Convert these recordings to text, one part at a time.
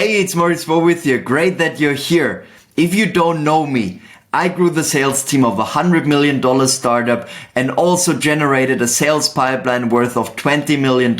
Hey, it's Moritz Wobith here. Great that you're here. If you don't know me, I grew the sales team of a $100 million startup and also generated a sales pipeline worth of $20 million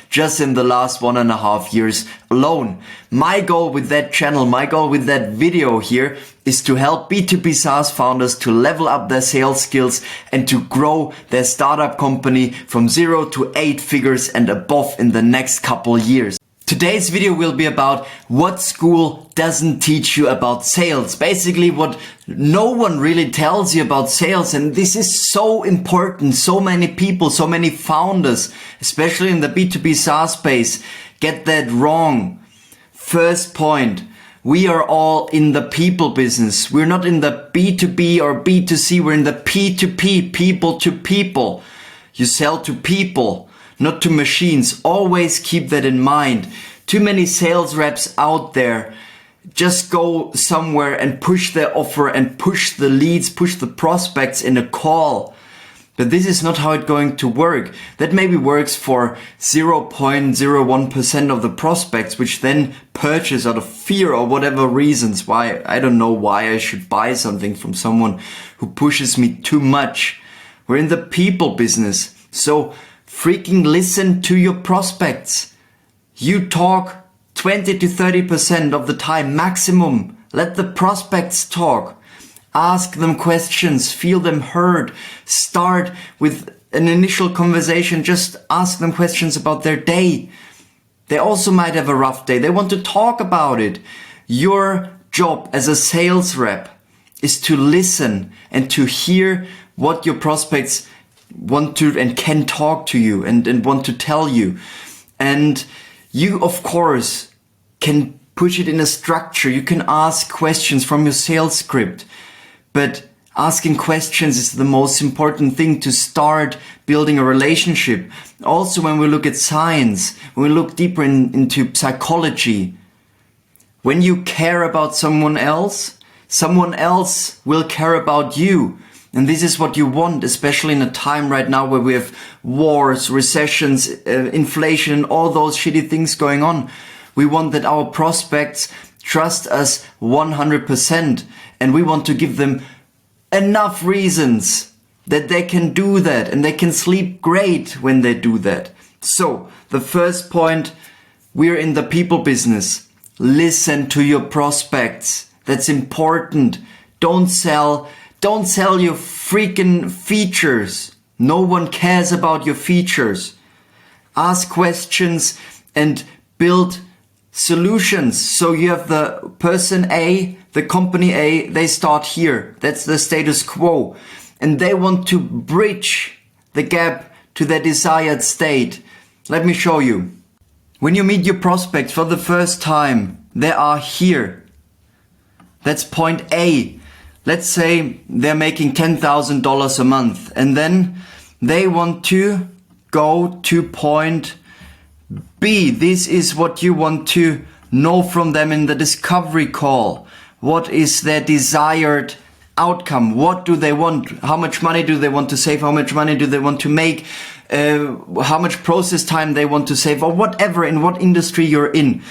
just in the last 1.5 years alone. My goal with that channel, my goal with that video here is to help B2B SaaS founders to level up their sales skills and to grow their startup company from 0 to 8 figures and above in the next couple years. Today's video will be about what school doesn't teach you about sales. Basically what no one really tells you about sales, and this is so important. So many people, so many founders, especially in the B2B SaaS space, get that wrong. First point, we are all in the people business. We're not in the B2B or B2C, we're in the P2P, people to people. You sell to people, not to machines. Always keep that in mind. Too many sales reps out there just go somewhere and push their offer and push the leads, push the prospects in a call. But this is not how it's going to work. That maybe works for 0.01% of the prospects, which then purchase out of fear or whatever reasons. Why? I don't know why I should buy something from someone who pushes me too much. We're in the people business. So freaking listen to your prospects. You talk 20 to 30% of the time maximum. Let the prospects talk. Ask them questions, feel them heard. Start with an initial conversation. Just ask them questions about their day. They also might have a rough day. They want to talk about it. Your job as a sales rep is to listen and to hear what your prospects want to and can talk to you and want to tell you. And you, of course, can push it in a structure. You can ask questions from your sales script. But asking questions is the most important thing to start building a relationship. Also, when we look at science, when we look deeper into psychology, when you care about someone else will care about you. And this is what you want, especially in a time right now where we have wars, recessions, inflation, all those shitty things going on. We want that our prospects trust us 100%. And we want to give them enough reasons that they can do that and they can sleep great when they do that. So the first point, we're in the people business. Listen to your prospects. That's important. Don't sell your freaking features. No one cares about your features. Ask questions and build solutions. So you have the person A, the company A, they start here. That's the status quo. And they want to bridge the gap to their desired state. Let me show you. When you meet your prospects for the first time, they are here. That's point A. Let's say they're making $10,000 a month and then they want to go to point B. This is what you want to know from them in the discovery call. What is their desired outcome? What do they want? How much money do they want to save? How much money do they want to make? How much process time they want to save, or whatever, in what industry you're in.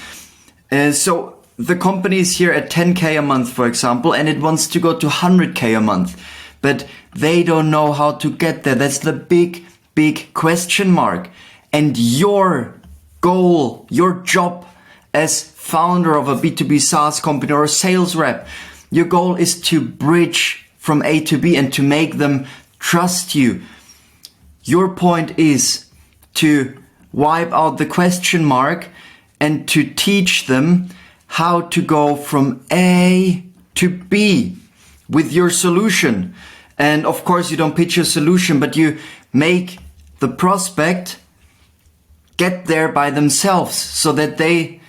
So the company is here at 10K a month, for example, and it wants to go to 100K a month, but they don't know how to get there. That's the big question mark. And your goal, your job as founder of a B2B SaaS company or a sales rep, your goal is to bridge from A to B and to make them trust you. Your point is to wipe out the question mark and to teach them how to go from A to B with your solution. And of course you don't pitch your solution, but you make the prospect get there by themselves so that they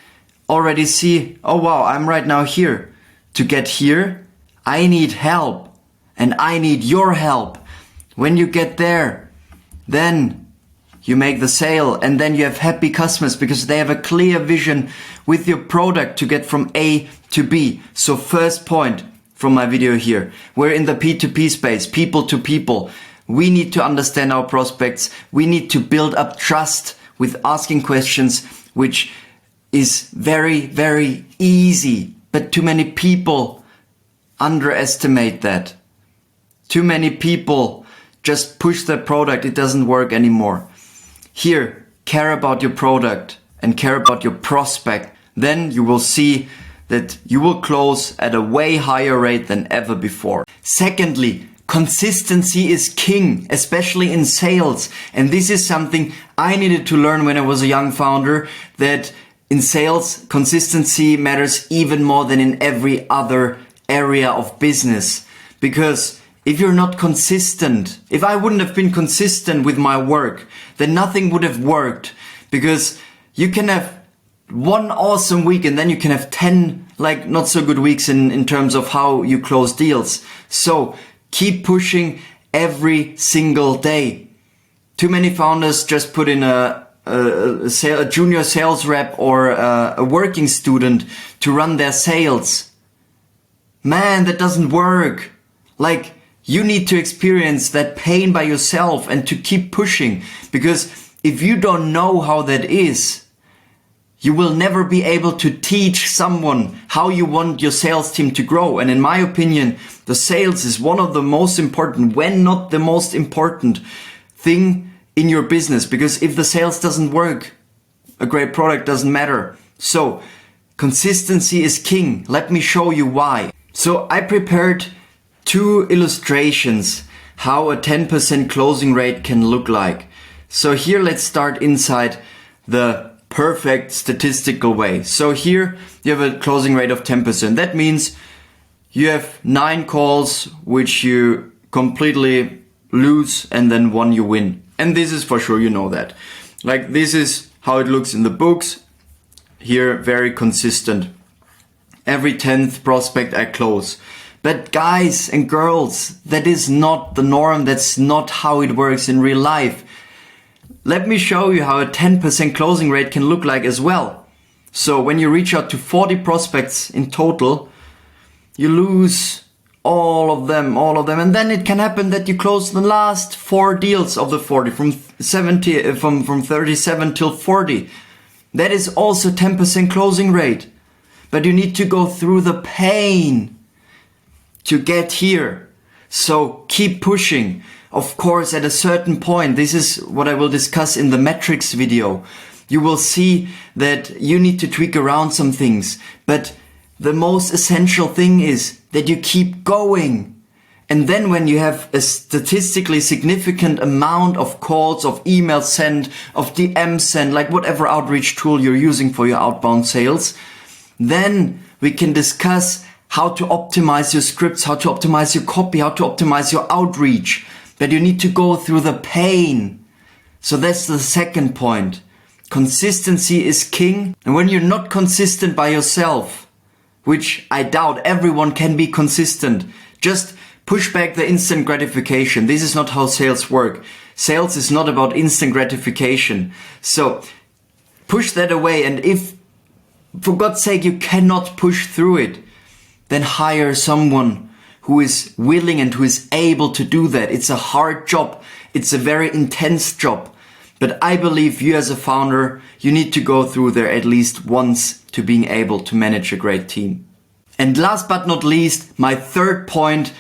already see, oh wow, I'm right now here. To get here, I need help and I need your help. When you get there, then you make the sale and then you have happy customers because they have a clear vision with your product to get from A to B. So first point from my video here, we're in the P2P space, people to people. We need to understand our prospects. We need to build up trust with asking questions which is very, very easy, but too many people underestimate that. Too many people just push their product, it doesn't work anymore. Here, care about your product and care about your prospect. Then you will see that you will close at a way higher rate than ever before. Secondly, consistency is king, especially in sales. And this is something I needed to learn when I was a young founder, that in sales, consistency matters even more than in every other area of business. Because if you're not consistent, if I wouldn't have been consistent with my work, then nothing would have worked. Because you can have one awesome week and then you can have 10 not so good weeks in terms of how you close deals. So keep pushing every single day. Too many founders just put in a junior sales rep or a working student to run their sales. Man, that doesn't work. You need to experience that pain by yourself and to keep pushing. Because if you don't know how that is, you will never be able to teach someone how you want your sales team to grow. And in my opinion, the sales is one of the most important, when not the most important thing in your business. Because if the sales doesn't work, a great product doesn't matter. So consistency is king. Let me show you why. So I prepared 2 illustrations how a 10% closing rate can look like. So here let's start inside the perfect statistical way. So here you have a closing rate of 10%. That means you have 9 calls which you completely lose and then 1 you win. And this is for sure, you know that. This is how it looks in the books. Here, very consistent. Every 10th prospect I close. But guys and girls, that is not the norm. That's not how it works in real life. Let me show you how a 10% closing rate can look like as well. So when you reach out to 40 prospects in total, you lose all of them. And then it can happen that you close the last 4 deals of the 40 from 37 till 40. That is also 10% closing rate. But you need to go through the pain to get here. So keep pushing. Of course, at a certain point, this is what I will discuss in the metrics video. You will see that you need to tweak around some things. But the most essential thing is that you keep going. And then when you have a statistically significant amount of calls, of emails sent, of DMs sent, whatever outreach tool you're using for your outbound sales, then we can discuss how to optimize your scripts, how to optimize your copy, how to optimize your outreach. But you need to go through the pain. So that's the second point. Consistency is king. And when you're not consistent by yourself, which I doubt everyone can be consistent, just push back the instant gratification. This is not how sales work. Sales is not about instant gratification. So push that away. And if, for God's sake, you cannot push through it, then hire someone who is willing and who is able to do that. It's a hard job. It's a very intense job. But I believe you as a founder, you need to go through there at least once to being able to manage a great team. And last but not least, my third point,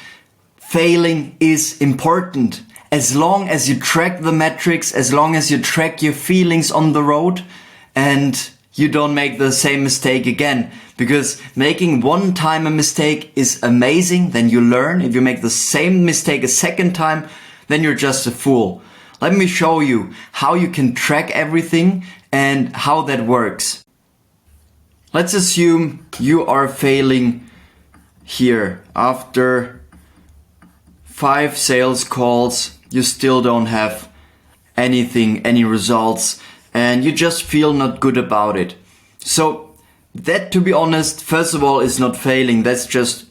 failing is important. As long as you track the metrics, as long as you track your feelings on the road and you don't make the same mistake again. Because making one time a mistake is amazing, then you learn. If you make the same mistake a second time, then you're just a fool. Let me show you how you can track everything and how that works. Let's assume you are failing here. After 5 sales calls, you still don't have anything, any results, and you just feel not good about it. So that, to be honest, first of all, is not failing. That's just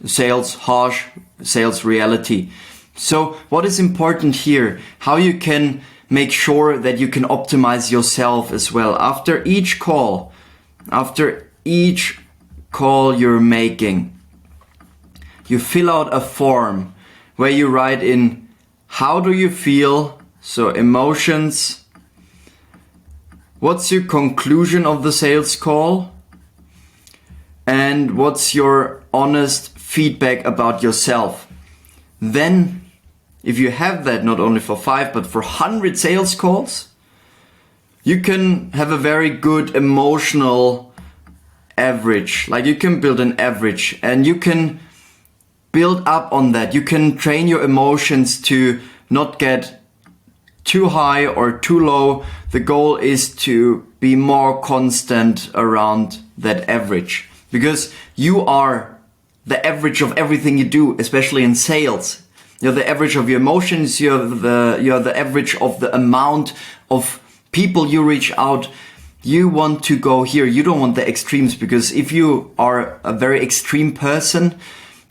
harsh sales reality. So what is important here? How you can make sure that you can optimize yourself as well. After each call you're making, you fill out a form where you write in, how do you feel? So emotions, What's your conclusion of the sales call? And what's your honest feedback about yourself? Then, if you have that not only for 5 but for 100 sales calls, you can have a very good emotional average. Like you can build an average and you can build up on that. You can train your emotions to not get too high or too low. The goal is to be more constant around that average, because you are the average of everything you do, especially in sales. You're the average of your emotions. You're the average of the amount of people you reach out. You want to go here. You don't want the extremes, because if you are a very extreme person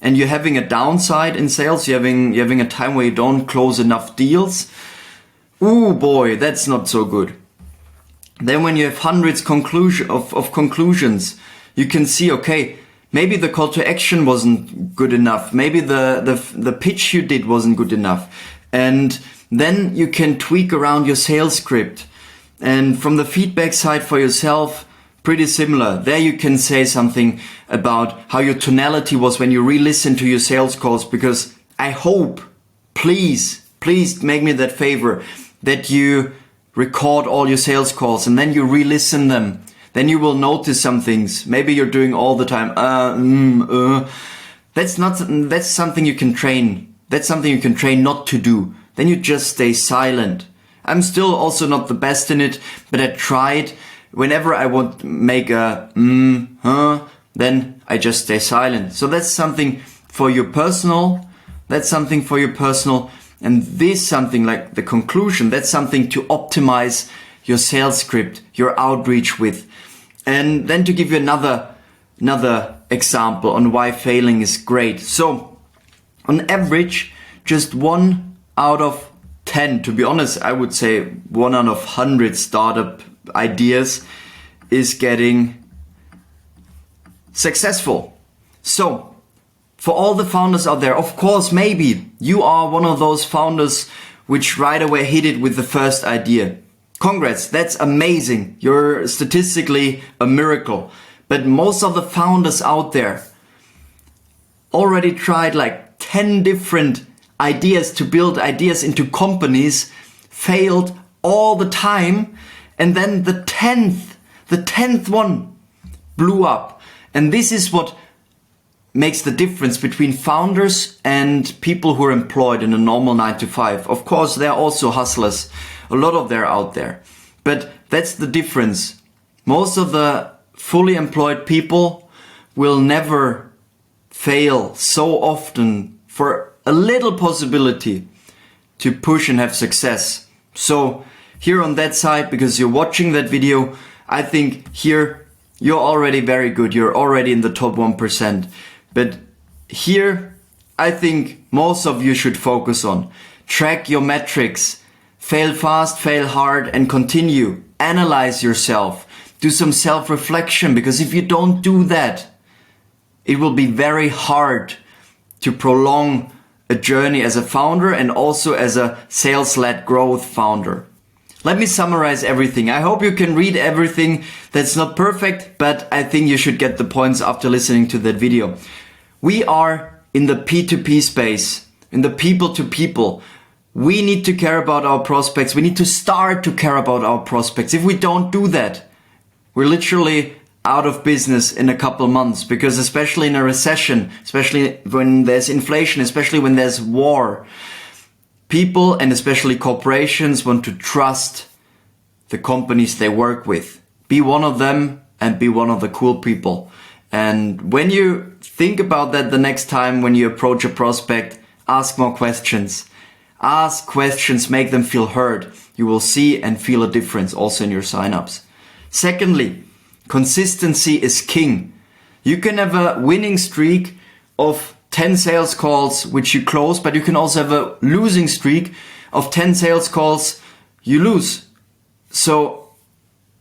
and you're having a downside in sales, you're having a time where you don't close enough deals. Ooh boy, that's not so good. Then when you have hundreds of conclusions, you can see, okay, maybe the call to action wasn't good enough. Maybe the pitch you did wasn't good enough. And then you can tweak around your sales script. And from the feedback side for yourself, pretty similar. There you can say something about how your tonality was when you re-listen to your sales calls, because I hope, please make me that favor, that you record all your sales calls and then you re-listen them. Then you will notice some things. Maybe you're doing all the time, That's something you can train. That's something you can train not to do. Then you just stay silent. I'm still also not the best in it, but I tried. Whenever I want to make a then I just stay silent. So that's something for your personal. And this something like the conclusion, that's something to optimize your sales script, your outreach with. And then to give you another example on why failing is great. So on average, just 1 out of 10, to be honest, I would say 1 out of 100 startup ideas is getting successful. So for all the founders out there, of course, maybe you are one of those founders which right away hit it with the first idea. Congrats, that's amazing. You're statistically a miracle. But most of the founders out there already tried like 10 different ideas to build ideas into companies, failed all the time, and then the 10th one blew up. And this is what makes the difference between founders and people who are employed in a normal 9 to 5. Of course, there are also hustlers. A lot of them are out there. But that's the difference. Most of the fully employed people will never fail so often for a little possibility to push and have success. So here on that side, because you're watching that video, I think here you're already very good. You're already in the top 1%. But here, I think most of you should focus on. Track your metrics. Fail fast, fail hard, and continue. Analyze yourself. Do some self-reflection, because if you don't do that, it will be very hard to prolong a journey as a founder and also as a sales-led growth founder. Let me summarize everything. I hope you can read everything. That's not perfect, but I think you should get the points after listening to that video. We are in the P2P space, in the people to people. We need to care about our prospects. We need to start to care about our prospects. If we don't do that, we're literally out of business in a couple months, because especially in a recession, especially when there's inflation, especially when there's war, people and especially corporations want to trust the companies they work with. Be one of them and be one of the cool people. And when you think about that the next time when you approach a prospect, ask more questions. Ask questions, make them feel heard. You will see and feel a difference also in your signups. Secondly, consistency is king. You can have a winning streak of 10 sales calls which you close, but you can also have a losing streak of 10 sales calls you lose. So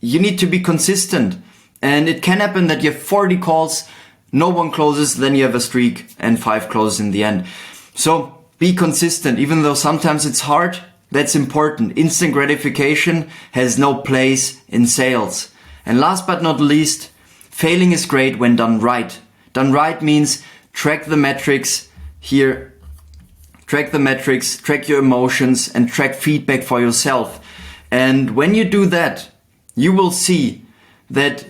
you need to be consistent. And it can happen that you have 40 calls, no one closes, then you have a streak and 5 closes in the end. So be consistent, even though sometimes it's hard. That's important. Instant gratification has no place in sales. And last but not least, failing is great when done right. Done right means track the metrics here. Track the metrics, track your emotions, and track feedback for yourself. And when you do that, you will see that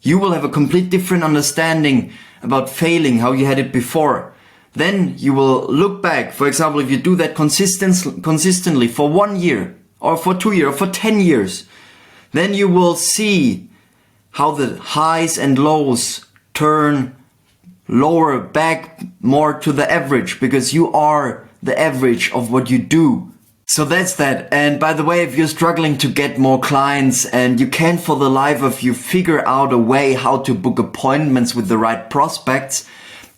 you will have a complete different understanding about failing, how you had it before. Then you will look back. For example, if you do that consistently for 1 year or for 2 years or for 10 years, then you will see how the highs and lows turn lower back more to the average, because you are the average of what you do. So that's that. And by the way, if you're struggling to get more clients and you can't for the life of you figure out a way how to book appointments with the right prospects,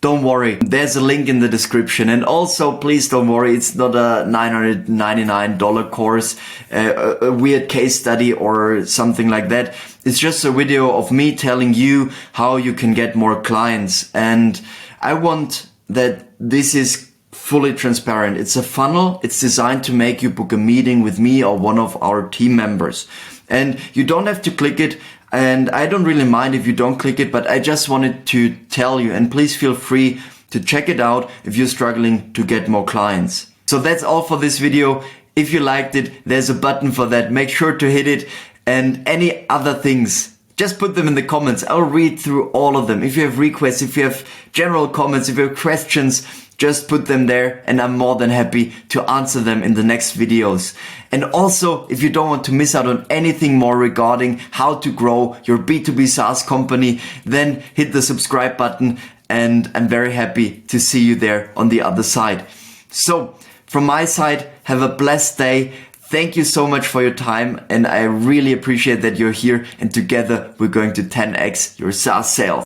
don't worry, there's a link in the description. And also, please don't worry, it's not a $999 course, a weird case study or something like that. It's just a video of me telling you how you can get more clients. And I want that this is fully transparent. It's a funnel. It's designed to make you book a meeting with me or one of our team members. And you don't have to click it. And I don't really mind if you don't click it, but I just wanted to tell you, and please feel free to check it out if you're struggling to get more clients. So that's all for this video. If you liked it, there's a button for that. Make sure to hit it, and any other things, just put them in the comments. I'll read through all of them. If you have requests, if you have general comments, if you have questions, just put them there and I'm more than happy to answer them in the next videos. And also, if you don't want to miss out on anything more regarding how to grow your B2B SaaS company, then hit the subscribe button, and I'm very happy to see you there on the other side. So from my side, have a blessed day. Thank you so much for your time, and I really appreciate that you're here, and together we're going to 10x your SaaS sales.